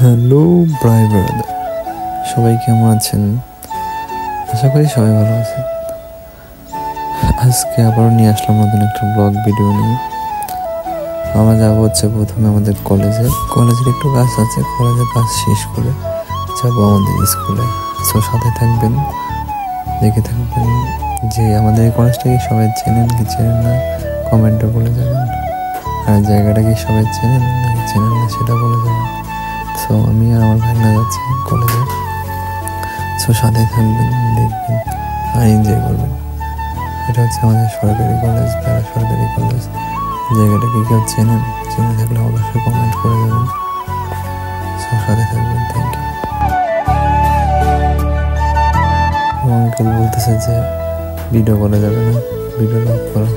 Hello brother, সবাই কেমন আছেন? আশা করি সবাই ভালো আছেন। আজকে আবারও নিয়ে আসলাম নতুন একটা ব্লগ ভিডিও নিয়ে। আমরা যাবো হচ্ছে প্রথমে আমাদের কলেজের একটু কাজ আছে। কলেজের কাজ শেষ করে যাবো আমাদের স্কুলে। সো সাথে থাকবেন, দেখে থাকবেন। যে আমাদের এই কলেজটাকে সবাই চেনেন কি চেনেন না কমেন্টে বলে যাবেন, আর জায়গাটাকে সবাই চেনেন নাকি চেনেন না সেটা বলে যাবেন। সো আমি আর আমার ভাইনা যাচ্ছি কলেজে। সো সাথে থাকবেন, দেখবেন আর এনজয় করবেন। এটা হচ্ছে আমাদের সরকারি কলেজ, প্যারা সরকারি কলেজ। জায়গাটাকে কেউ চেনেন? চেনে থাকলে অবশ্যই কমেন্ট করে দেবেন। সো সাথে থাকবেন, থ্যাংক ইউ। আঙ্কেল বলতেছে যে ভিডিও করা যাবে না, ভিডিও লক করো।